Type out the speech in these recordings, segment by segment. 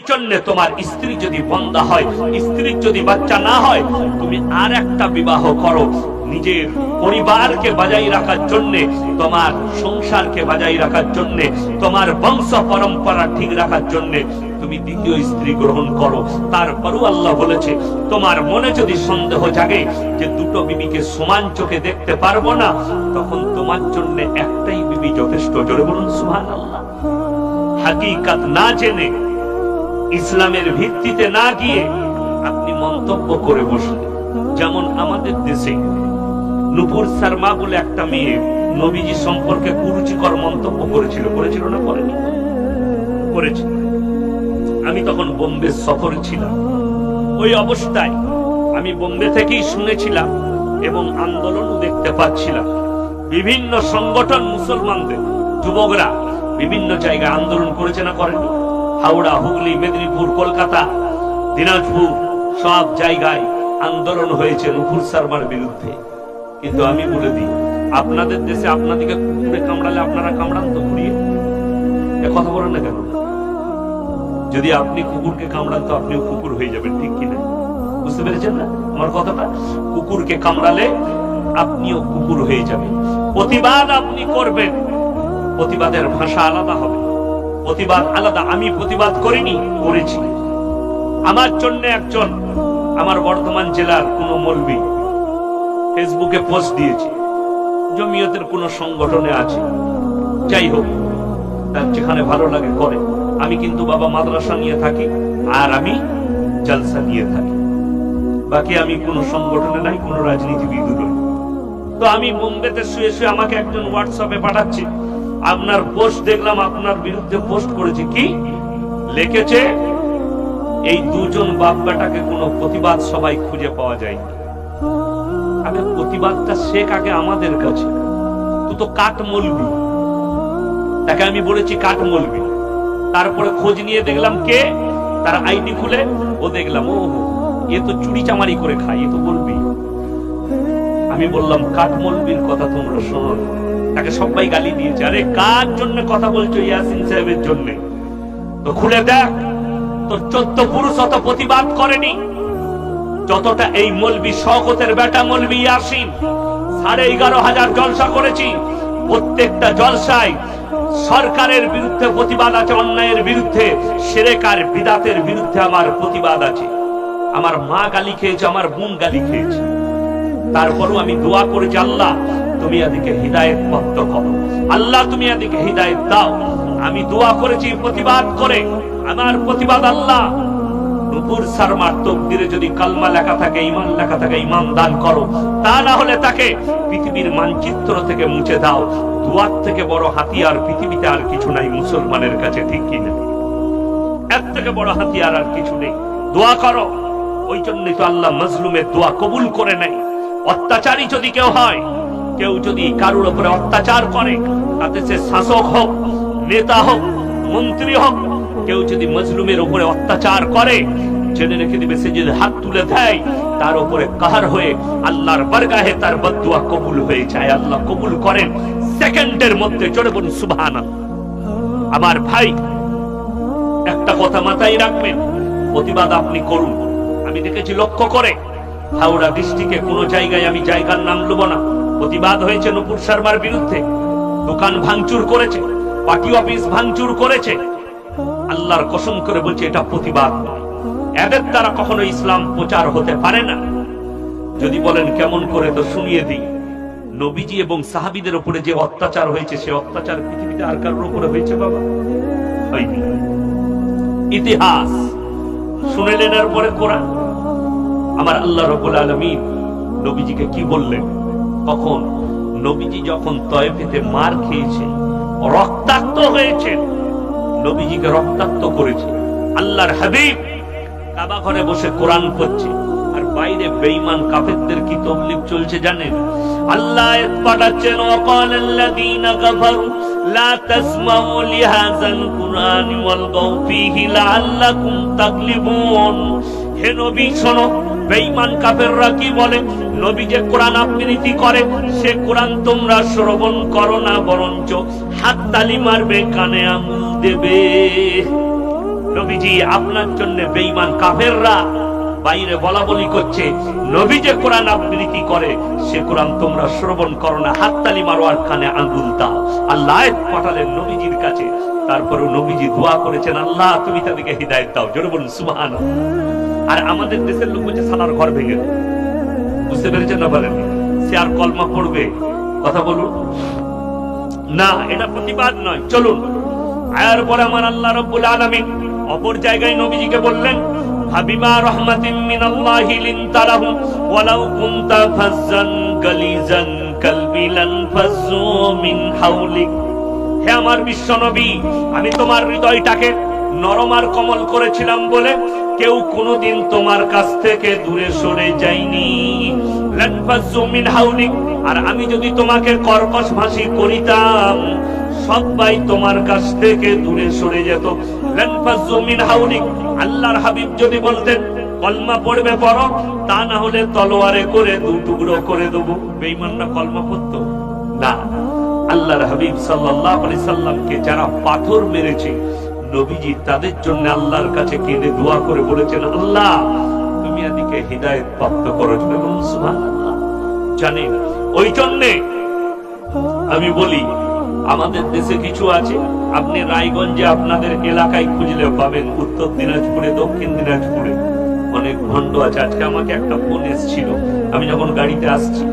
জন্য তোমার স্ত্রী যদি বন্ধা হয়, স্ত্রীর যদি বাচ্চা না হয়, তুমি আর একটা বিবাহ করো। নিজের পরিবারকে বাজাই রাখার জন্য, তোমার সংসারকে বাজাই রাখার জন্য, তোমার বংশ পরম্পরা ঠিক রাখার জন্য তুমি দ্বিতীয় স্ত্রী গ্রহণ করো। তারপরও আল্লাহ বলেছে, তোমার মনে যদি সন্দেহ জাগে যে দুটো বিবিকে সমান চোখে দেখতে পারবো না, তখন তোমার জন্য একটাই বিবি যথেষ্ট। জোরে বলুন সুবহানাল্লাহ। হাকিকত না জেনে, ইসলামের ভিত্তিতে না গিয়ে আপনি মন্তব্য করে বসলেন। যেমন আমাদের দেশে নূপুর শর্মা বলে একটা মেয়ে নবীজি সম্পর্কে কুরুচিকর মন্তব্য করেছিল না? করেনি? করেছে। আমি তখন বোম্বে সফরে ছিলাম। ওই অবস্থায় আমি বোম্বে থেকেই শুনেছিলাম এবং আন্দোলনও দেখতে পাচ্ছিলাম। বিভিন্ন সংগঠন মুসলমানদের যুবকরা বিভিন্ন জায়গায় আন্দোলন করেছে না করেনি? হাওড়া, হুগলি, মেদিনীপুর, কলকাতা, দিনাজপুর সব জায়গায় আন্দোলন হয়েছে নূপুর শর্মার বিরুদ্ধে। কিন্তু আমি বলে দিই, আপনাদের দেশে আপনাদেরকে কুকুরে কামড়ালে আপনারা কামড়ান তো ঘুরিয়ে? এ কথা বলেন না কেন? যদি আপনি কুকুরকে কামড়ান তো আপনিও কুকুর হয়ে যাবেন, ঠিক কিনা? বুঝতে পেরেছেন না আমার কথাটা? কুকুরকে কামড়ালে আপনিও কুকুর হয়ে যাবেন। প্রতিবাদ আপনি করবেন, প্রতিবাদের ভাষা আলাদা হবে, প্রতিবাদ আলাদা। আমি প্রতিবাদ করিনি, করেছি। আমার জন্য একজন আমার বর্ধমান জেলার কোন মৌলবি ফেসবুকে পোস্ট দিয়েছে, জমিয়তের কোন সংগঠনে আছে, যাই হোক, তার যেখানে ভালো লাগে করে। আমি কিন্তু বাবা মাদ্রাসা নিয়ে থাকি আর আমি জলসা নিয়ে থাকি, বাকি আমি কোন সংগঠনে নাই, কোন রাজনীতিবিদ নই। তো আমি বোম্বেতে শুয়ে শুয়ে আমাকে একজন হোয়াটসঅ্যাপে পাঠাচ্ছে, আপনার পোস্ট দেখলাম, আপনার বিরুদ্ধে পোস্ট করেছে। কি লিখেছে? এই দুজন বাপ বেটাকে কোনো প্রতিবাদ সবাই খুঁজে পাওয়া যায়। আগে প্রতিবাদটা শেখ আগে আমাদের কাছে। তো কাঠ মৌলবি, তাকে আমি বলেছি কাঠ মৌলবি। তারপরে খোঁজ নিয়ে দেখলাম কে, তার আইডি খুলে ও দেখলাম ও এ তো চুরি চামারি করে খায়, এ তো বলবি। আমি বললাম কাঠ মৌলবির কথা তোমরা শোনো। তাকে সবাই গালি দিয়েছে, আরে কার জন্য কথা বলছো? ইয়াসিন সাহেবের জন্য। তো খুলে দেখ, তোর 14 পুরুষ অত প্রতিবাদ করেনি যতটা এই মৌলবি শওকতের বেটা মৌলবি ইয়াসিন। 11,500 জলসা করেছি, প্রত্যেকটা জলসায় সরকারের বিরুদ্ধে প্রতিবাদ আছে, অন্যায়ের বিরুদ্ধে, শিরক আর বিদআতের বিরুদ্ধে আমার প্রতিবাদ আছে। আমার মা গালি খেয়েছে, আমার বোন গালি খেয়েছে, তারপরও আমি দোয়া করেছি, আল্লাহ তুমি এদিকে হিদায়াত প্রাপ্ত করো, আল্লাহ তুমি এদিকে হিদায়াত দাও। আমি দোয়া করেছি প্রতিবাদ করে। আমার প্রতিবাদ, আল্লাহ নূপুর শর্মার তকদিরে যদি কালমা লেখা থাকে, ঈমান লেখা থাকে, ঈমান দান করো, তা না হলে তাকে পৃথিবীর মানচিত্র থেকে মুছে দাও। দোয়ার থেকে বড় হাতিয়ার পৃথিবীতে আর কিছু নাই মুসলমানের কাছে, ঠিক কিনা? এর থেকে বড় হাতিয়ার আর কিছু নেই। দোয়া করো। ওই জন্যই তো আল্লাহ মাজলুমের দোয়া কবুল করে নেয়। অত্যাচারী যদি কেউ হয়, কেউ যদি কারোর উপরে অত্যাচার করে, তাতে সে শাসক হোক, নেতা হোক, মন্ত্রী হোক, কেউ যদি মাজলুমের উপরে অত্যাচার করে, জেনে রেখে দিবে সে যদি হাত তুলে দেয় তার উপরে কাহার হয়ে আল্লাহর বারগাহে তার বদদুয়া কবুল হয়ে যায়। আল্লাহ কবুল করেন সেকেন্ডের মধ্যে। জোরে বলুন সুবহানাল্লাহ। আমার ভাই, একটা কথা মাথায় রাখবেন, প্রতিবাদ আপনি করুন। আমি দেখেছি লক্ষ্য করে, হাওড়া ডিস্ট্রিক্টে কোন জায়গায়, আমি জায়গার নাম নেব না, প্রতিবাদ হয়েছে নূপুর শর্মার বিরুদ্ধে। দোকান ভাঙচুর করেছে, পার্টি অফিস ভাঙচুর করেছে। আল্লাহর কসম করে বলছে এটা প্রতিবাদ নয়। এদের দ্বারা কখনো ইসলাম প্রচার হতে পারে না। যদি বলেন কেমন করে, তো শুনিয়ে দিই। নবীজি এবং সাহাবীদের উপরে যে অত্যাচার হয়েছে, সে অত্যাচার পৃথিবীতে আর কারোর উপরে হয়েছে বাবা? হয়নি। ইতিহাস শুনেলেন, এরপরে কোরআন। আমার আল্লাহ রাব্বুল আলামিন নবীজিকে কি বললেন? কখন? নবীজি যখন তয়েফেতে মার খেয়েছে, রক্তাক্ত হয়েছে, নবীজিকে রক্তাক্ত করেছে। আল্লাহর হাবিব কাবা ঘরে বসে কোরআন পড়ছে, আর বাইরে বেঈমান কাফেরদের কি তবলিগ চলছে জানেন? আল্লাহ পাঠাচ্ছেন, ওয়াকালাল্লাযীনা কাফারু লা তাসমাউ লিহাযাল কুরআনি ওয়ালগাউ ফীহি লাআল্লাকুম তাগলিবুন। হে নবী শোনো, বেঈমান কাফেররা কি বলে? নবী যে কোরআন আবৃত্তি করে, সে কোরআন তোমরা শ্রবণ করো না, বরঞ্চ হাততালি মারবে, কানে আঙুল দেবে। নবীজি আপনার জন্য বেঈমান কাফেররা বাইরে বলা বলি করছে, নবী যে কোরআন আবৃত্তি করে সে কোরআন তোমরা শ্রবণ করো না, হাততালি মারো আর কানে আঙ্গুল দাও। আল্লাহ আয়াত পাঠালেন নবীজির কাছে, তারপরে নবীজি দোয়া করেছেন, আল্লাহ তুমি তাদেরকে হিদায়াত দাও। জোরে বলুন সুবহানাল্লাহ। আর আমাদের দেশের লোক বলছে সালার ঘর ভেঙে দাও। বুঝতে পেরেছেন না? বলেন সে আর কলমা পড়বে? কথা বলুন না, এটা প্রতিবাদ নয়। চলুন আয়ার পরে আমার আল্লাহ রাব্বুল আলামিন অপর জায়গায় নবীজিকে বললেন, হাবিবা রহমাতিন মিনাল্লাহি লিনতালাহুম ওয়ালাউ কুনতা ফাজ্জান গালিজান কলবি লানফাজ্জু মিন হাওলিক। হে আমার বিশ্ব নবী, আমি তোমার হৃদয়টাকে নরম আর কোমল করেছিলাম বলে কেউ কোনোদিন তোমার কাছ থেকে দূরে সরে যায়নি। লানফাজ্জু মিন হাওলিক, আর আমি যদি তোমাকে কর্কশ ভাষী করিতাম সবাই তোমার কাছ থেকে দূরে সরে যেত। লানফাজ্জু মিন হাওলিক, আল্লাহর হাবিব যদি বলতেন কলমা পড়বে পড়ো, তা না হলে তলোয়ারে করে দু টুকরো করে দেবো, বেঈমানরা কলমা পড়তো না। আল্লাহর হাবিব সাল্লাল্লাহু আলাইহি সাল্লামকে যারা পাথর মেরেছে নবীজি তাদের জন্য আল্লাহর কাছে কেঁদে দোয়া করে বলেছেন, আল্লাহ তুমি এদিকে হিদায়াত প্রাপ্ত করো। সুবহানাল্লাহ। জানেন ওই জন্যে আমি বলি আমাদের দেশে কিছু আছে, আপনি রায়গঞ্জে আপনাদের এলাকায় খুঁজলেও পাবেন, উত্তর দিনাজপুরে, দক্ষিণ দিনাজপুরে অনেক ভণ্ড আছে। আজকে আমাকে একটা ফোন এসেছিল, আমি যখন গাড়িতে আসছি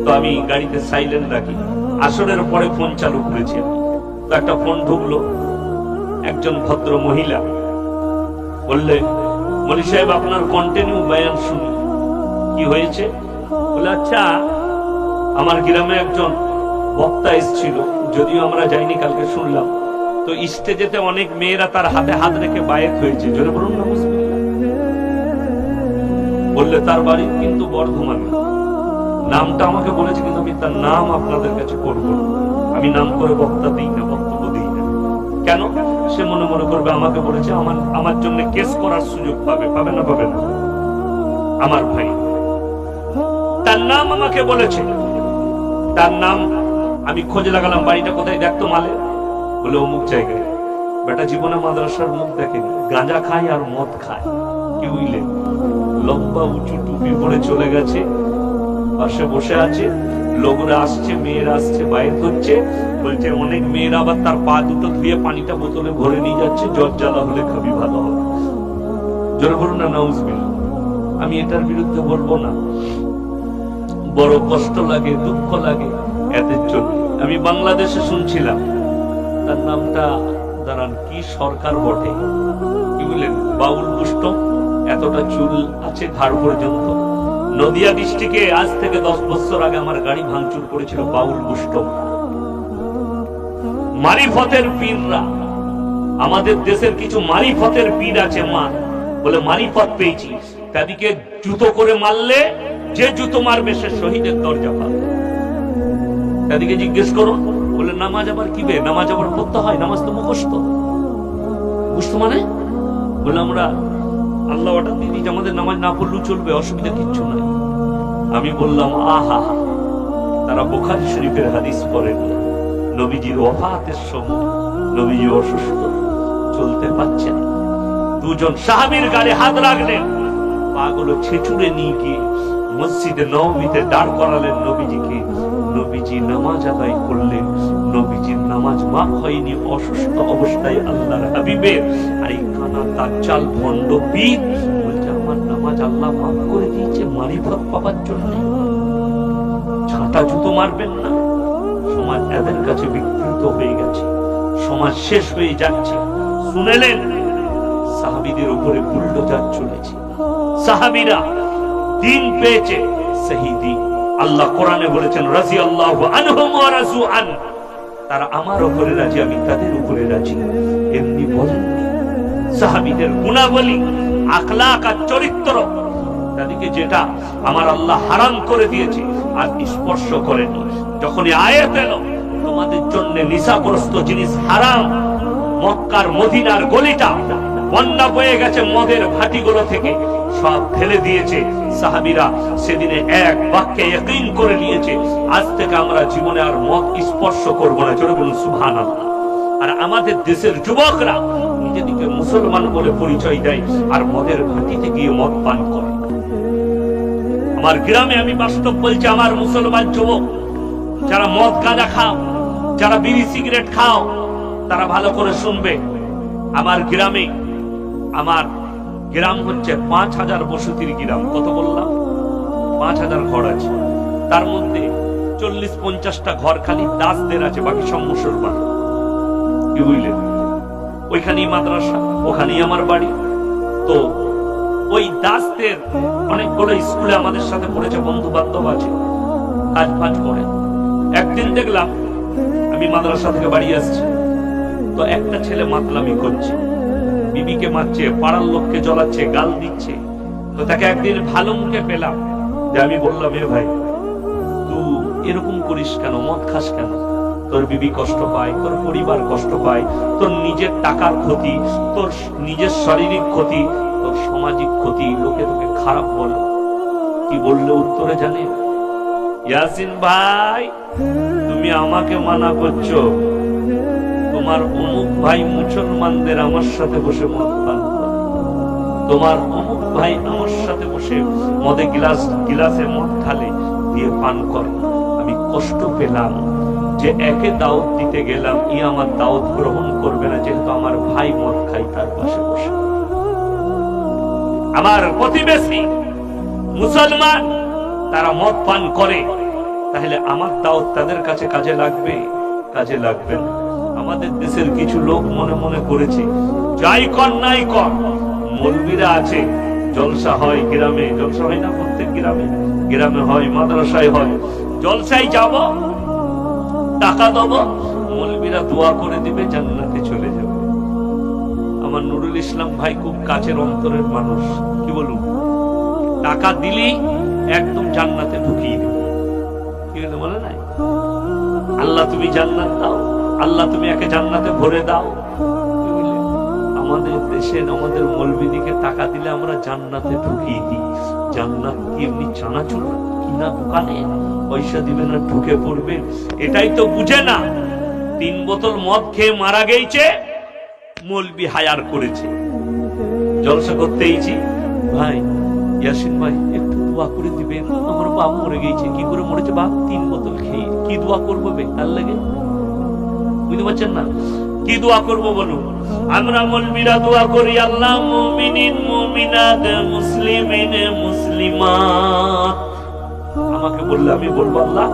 তো আমি গাড়িতে সাইলেন্ট রাখি, আসরের পরে ফোন চালু করেছি, তো একটা ফোন ঢুকলো, একজন ভদ্র মহিলা বললে, মলি সাহেব আপনার কন্টিনিউ বয়ান শুনি, কি হয়েছে? বলে আচ্ছা আমার গ্রামে একজন বক্তা এসেছিল, যদিও আমরা যাইনি, কালকে শুনলাম, তো স্টেজেতে অনেক মেয়েরা তার হাতে হাত রেখে বায়েত হয়েছে। জোরে বলুন না। বললে তার বাড়ি কিন্তু বর্ধমানে, নামটা আমাকে বলেছে কিন্তু আমি তার নাম আপনাদের কাছে করব না, আমি নাম করে বক্তা দিই না, বক্তব্য দিই না। কেন? সে মনে মনে করবে আমাকে বলেছে, আমার জন্য কেস করার সুযোগ পাবে। পাবে না? পাবে না। আমার ভাই তার নাম আমাকে বলেছে, তার নাম আমি খোঁজ লাগালাম, বাড়িটা কোথায় দেখতো মালে, বলে অমুক জায়গায়। বেটা জীবনে মাদ্রাসার মুখ দেখেনি, গাঁজা খায় আর মদ খায়। কি বুঝলেন? লম্বা উঁচু টুপি পরে চলে গেছে, পাশে বসে আছে, লোকরা আসছে, মেয়েরা আসছে, বাইর করছে, বলছে অনেক মেয়েরা আবার তার পা দুটো ধুয়ে পানিটা বোতলে ভরে নিয়ে যাচ্ছে, জ্বর জ্বালা হলে খাবি ভালো হবে। জোরে বলুন না নাউজুবিল্লাহ। আমি এটার বিরুদ্ধে বলবো না, বড় কষ্ট লাগে, দুঃখ লাগে এদের জন্য। আমি বাংলাদেশে শুনছিলাম, তার নামটা দাঁড়ান কি সরকার বটে, কি বললেন, বাউল পুষ্ট, এতটা চুল আছে ঘাড় পর্যন্ত। নদিয়া ডিস্ট্রিক্টে আজ থেকে 10 বছর আগে আমার গাড়ি ভাঙচুর করেছিল বাউল পুষ্ট। মারিফতের পীররা, আমাদের দেশের কিছু মারিফতের পীর আছে, মা বলে মারিফত পেয়েছি, তাদেরকে জুতো করে মারলে যে জুতো মারবে সে শহীদের দরজা পাবে। তাদেরকে জিজ্ঞেস করো, বলে নামাজ আবার কি বে, নামাজ আবার পড়তে হয়, নামাজ তো মুখস্থ। বুঝতো মানে? বলে আমরা আল্লাহ অর্ডার দিয়ে দিই, আমাদের নামাজ না পড়লেও চলবে, অসুবিধা কিচ্ছু নাই। আমি বললাম আহা, তারা বুখারী শরীফের হাদিস পড়েন, নবীজির ওফাতের সময় নবীজি অসুস্থ, চলতে পারছেন, দুজন সাহাবীর গায়ে হাত রাখলেন, পাগুলো ছেঁচুড়ে নিয়ে গিয়ে মসজিদে নববীতে দাঁড় করালেন নবীজিকে। নবীজি নামাজ আদায় করলেন, নবীজির নামাজ মাফ হয়নি, অসুস্থ অবস্থায় আল্লাহর হাবিবের। আর এই কানা দাজ্জাল ভণ্ড পীর বলছে আমার নামাজ আল্লাহ মাফ করে দিয়েছে মারিফত পাবার জন্য। ঝাঁটা জুতো মারবেন না। সমাজ এদের কাছে বিকৃত হয়ে গেছে, সমাজ শেষ হয়ে যাচ্ছে। শুনেলেন সাহাবীদের উপরে বুলডোজার চলেছে, সাহাবীরা দিন পেয়েছে, সেই দিন। আল্লাহ কোরআনে বলেছেন রাদিয়াল্লাহু আনহুম ওয়া রাযু আন, তারা আমার উপরে রাজি, আমি তাদের উপরে রাজি। এমনি বলেন সাহাবীদের গুণাবলী, আখলাক আর চরিত্র, তাদেরকে যেটা আমার আল্লাহ হারাম করে দিয়েছে আর স্পর্শ করেনি। যখনই আয়াত এলো তোমাদের জন্য নিশাগ্রস্ত জিনিস হারাম, মক্কার মদিনার গলিটা বন্যা বয়ে গেছে মদের ভাটিগুলো থেকে, সব ফেলে দিয়েছে সাহাবীরা। সেদিনে এক বাক্যে ইয়াকিন করে নিয়েছে আজ থেকে আমরা জীবনে আর মদ স্পর্শ করব না। জোরে বলুন সুবহানাল্লাহ। আর আমাদের দেশের যুবকরা নিজেদিকে মুসলমান বলে পরিচয় দেয় আর মদের ঘাটিতে গিয়ে মদ পান করে। আমার গ্রামে আমি বাস্তব বলছি, আমার মুসলমান যুবক যারা মদ গাঁজা খাও, যারা বিড়ি সিগারেট খাও, তারা ভালো করে শুনবে। আমার গ্রামে, আমার গ্রাম হচ্ছে 5000 বসতির গ্রাম। কত বললাম? 5000 ঘর আছে, তার মধ্যে 40-50টা ঘর খালি দাসদের আছে, বাকি সব মুসলমান। কি বুঝলেন? ওইখানেই মাদ্রাসা, ওখানেই আমার বাড়ি। তো ওই দাসদের অনেকগুলো স্কুলে আমাদের সাথে পড়েছে, বন্ধু বান্ধব আছে, কাজ ফাজ করে। একদিন দেখলাম আমি মাদ্রাসা থেকে বাড়ি আসছি, তো একটা ছেলে মাতলামি করছে, বিবিকে মারছে, পাড়ার লোককে জ্বলাচ্ছে, গাল দিচ্ছে। তো তাকে একদিন ভালো মুখে পেলাম, যে আমি বললাম, এ ভাই তুই এরকম করিস কেন, মদ খাস কেন? তোর বিবি কষ্ট পায়, তোর পরিবার কষ্ট পায়, তোর নিজের টাকার ক্ষতি, তোর নিজের শারীরিক ক্ষতি, তোর সামাজিক ক্ষতি, লোকে তোকে খারাপ বলে। কি বললে উত্তরে জানে? ইয়াসিন ভাই, তুমি আমাকে মানা করছো, তোমার অমুক ভাই মুসলমানদের আমার সাথে বসে মদ পান করে, তোমার অমুক ভাই আমার সাথে বসে মদে গিলাসে মদ ঢালে দিয়ে পান করে। আমি কষ্ট পেলাম যে একে দাওয়াত দিতে গেলাম, ই আমার দাওয়াত গ্রহণ করবে না, যেহেতু আমার ভাই মদ খাই তার পাশে বসে। আমার প্রতিবেশী মুসলমান, তারা মদ পান করে, তাহলে আমার দাওয়াত তাদের কাছে কাজে লাগবে? কাজে লাগবে না। আমাদের দেশের কিছু লোক মনে মনে করেছে, যাই কর নাই কর, মৌলবীরা আছে, জলসা হয় গ্রামে, জলসা হয় না প্রত্যেক গ্রামে? গ্রামে হয়, মাদ্রাসায় হয়, জলসায় যাব, টাকা দেব, মৌলবীরা দোয়া করে দিবে, জান্নাতে চলে যাবে। আমার নুরুল ইসলাম ভাই খুব কাছের অন্তরের মানুষ, কি বলুন, টাকা দিলেই একদম জান্নাতে ঢুকিয়ে দেবে। কি বলে নাই, আল্লাহ তুমি জান্নাত দাও, আল্লাহ তুমি একে জান্নাতে ভরে দাও। আমাদের দেশে আমাদের মৌলবীদিকে টাকা দিলে আমরা জান্নাতে ঢুকিয়ে দিই। জান্নাত কি এমনি চানাচুর কিনা দোকানে পয়সা দিবে না ঢুকে পড়বে? এটাই তো বুঝে না। 3 বোতল মদ খেয়ে মারা গেছে, মৌলবী হায়ার করেছে, জলসা করতে এইছি। ভাই ইয়াসিন ভাই একটু দোয়া করে দিবেন, আমার বাপ মরে গেছে। কি করে মরেছে বাপ? 3 বোতল খেয়ে। কি দোয়া করবো বে তার লাগে? বুঝতে পারছেন না? কি দোয়া করবো বলুন? আমরা মৌলবীরা দোয়া করি, আল্লাহ মুমিনিন মুমিনাত মুসলিমিন মুসলিমাত। আমাকে বললে আমি বলবো, আল্লাহ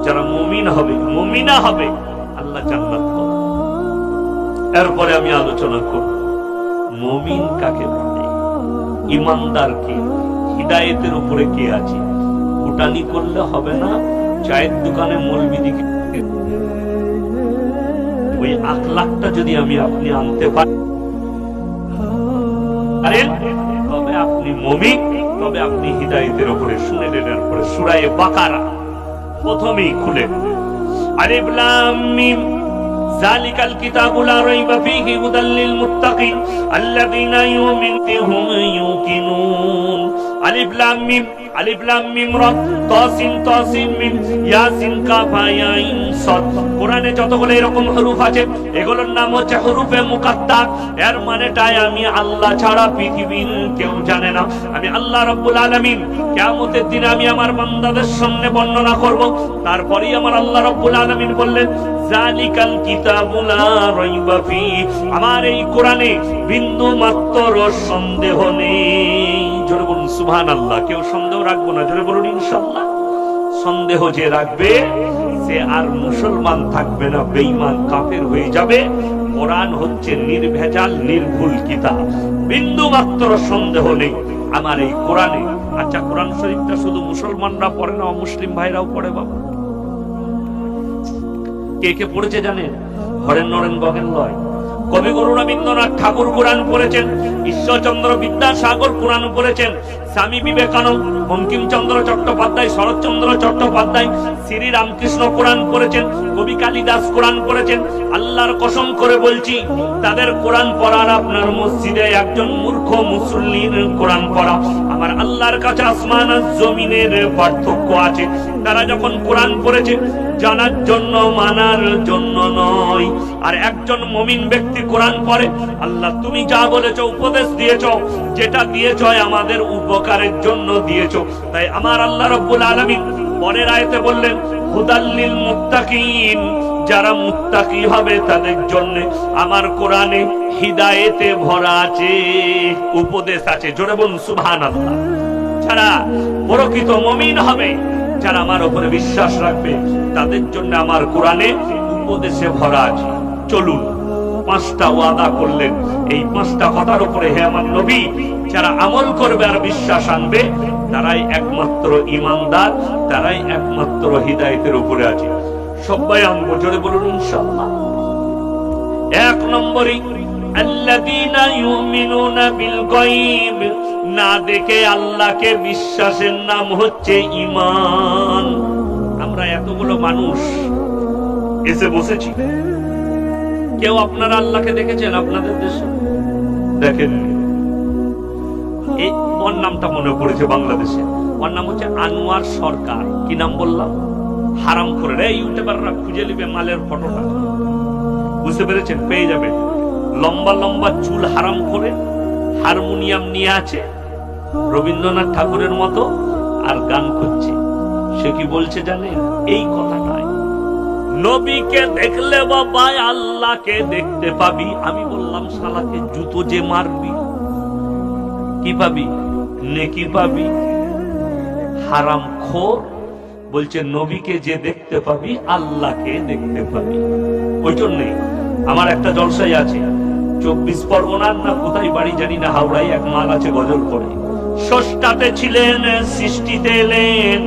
যারা মুমিন হবে, মুমিনা হবে, আল্লাহ জান্নাত করো। এরপরে আমি আলোচনা করব মুমিন কাকে বলে, ইমানদার কে, হিদায়েতের উপরে কে আছে। ফুটানি করলে হবে না, চায়ের দোকানে মৌলবী দিকে ওই আখলাকটা যদি আমি আপনি আনতে পারি, তবে আপনি মুমিন, তবে আপনি হিদায়েতের উপরে। শুনে নেন পরে সূরা বাকারা প্রথমেই খুলে, আলিফ লাম মিম যালিকাল কিতাবু লা রাইবা ফীহি হুদাল লিল মুত্তাকিন আল্লাযীনা ইউমিনুনা ইউকিনুন। আলিফ লাম মিম, আলিফ লাম মিম রা, তাসিন তাসিন মিম, ইয়াসিন কাফ হা আইন সাদ। কোরআনে যতগুলো এরকম হরফ আছে, এগুলোর নাম হচ্ছে হরফে মুকাত্তা। এর মানেটাই আমি আল্লাহ ছাড়া পৃথিবীর কেউ জানে না। আমি আল্লাহ রাব্বুল আলামিন কিয়ামতের দিনে আমি আমার বান্দাদের সামনে বর্ণনা করব। তারপরেই আমার আল্লাহ রাব্বুল আলামিন বললেন, যালিকাল কিতাবু লা রাইবা ফীহি, আমার এই কোরআনে বিন্দু মাত্র সন্দেহ নেই। জোরে বলুন সুবহানাল্লাহ। কেউ সন্দেহ রাখবো না, জোরে বলুন ইনশাআল্লাহ। সন্দেহ যে রাখবে সে আর মুসলমান থাকবে না, বেঈমান কাফের হয়ে যাবে। কোরআন হচ্ছে নির্ভেজাল নির্ভুল কিতাব, বিন্দু মাত্র সন্দেহ নেই আমার এই কোরআনে। আচ্ছা, কোরআন শরীফটা শুধু মুসলমানরা পড়ে না, অমুসলিম ভাইরাও পড়ে বাবা। কে কে পড়েছে জানেন? হরেন নরেন গগেন লয়। কবিগুরু রবীন্দ্রনাথ ঠাকুর কোরআন পড়েছেন, ঈশ্বরচন্দ্র বিদ্যাসাগর কোরআন পড়েছেন, স্বামী বিবেকানন্দ, বঙ্কিমচন্দ্র চট্টোপাধ্যায়, শরৎচন্দ্র চট্টোপাধ্যায়, শ্রী রামকৃষ্ণ কোরআন পড়েছেন, কবি কালিদাস কোরআন পড়েছেন। আল্লাহর কসম করে বলছি, তাদের কোরআন পড়ার আপনার মসজিদে একজন মূর্খ মুসল্লির কোরআন পড়া, আমার আল্লাহর কাছে আসমান আর জমিনের পার্থক্য আছে। তারা যখন কোরআন পড়েছে, জানার জন্য, মানার জন্য নয়। আর একজন মুমিন ব্যক্তি কোরআন পড়ে, আল্লাহ তুমি যা বলেছো, উপদেশ দিয়েছো, যেটা দিয়েছো আমাদের উপকারের জন্য দিয়েছো। তাই আমার আল্লাহ রাব্বুল আলামিন পরের আয়াতে বললেন, হুদাল্লিল মুত্তাকিন, যারা মুত্তাকি হবে তাদের জন্য আমার কোরআনে হিদায়েতে ভরা আছে, উপদেশ আছে। জোরে বলুন সুবহানাল্লাহ। যারা প্রকৃত মুমিন হবে, যারা আমার উপরে বিশ্বাস রাখবে, তাদের জন্য আমার কোরআনে উপদেশে ভরা আছে। চলুন, 5টা ওয়াদা করলেন, এই 5টা কথার উপরে হে আমার নবী যারা আমল করবে আর বিশ্বাস আনবে, তারাই একমাত্র ঈমানদার, তারাই একমাত্র হিদায়াতের উপরে আছে। সবাই আনবো, জোরে বলুন ইনশাআল্লাহ। 1 নম্বরে আল্লাযীনা ইউমিনুনা বিল গায়ব, না দেখে আল্লাহকে বিশ্বাসের নাম হচ্ছে ঈমান। আমরা এতগুলো মানুষ এসে বসেছি, কেউ আপনারা আল্লাহকে দেখেছেন আপনাদের দেশে? দেখেননি। এই ওর নামটা মনে পড়েছে বাংলাদেশে, ওর নাম হচ্ছে আনোয়ার সরকার। কি নাম বললাম? হারাম করে রে, ইউটিউবাররা খুঁজে নেবে মালের ফটোটা, বুঝতে পেরেছেন? পেয়ে যাবেন। লম্বা লম্বা চুল, হারাম করে, হারমোনিয়াম নিয়ে আছে রবীন্দ্রনাথ ঠাকুরের মতো, আর গান করছে। সে কি বলছে জানেন? এই কথাটাই, নবীকে দেখলে বাবা আল্লাহকে দেখতে পাবি। আমি বললাম শালাকে জুতো যে মারবি কি পাবি? নেকি পাবি। হারাম খোর বলছে নবীকে যে দেখতে পাবি আল্লাহকে দেখতে পাবি। ওই জন্যে আমার একটা জলসাই আছে 24 পরগনার না কোথায় বাড়ি জানি না, হাওড়ায় এক মাল আছে গজল করে, ষষ্ঠাতে ছিলেন সৃষ্টিতে এলেন,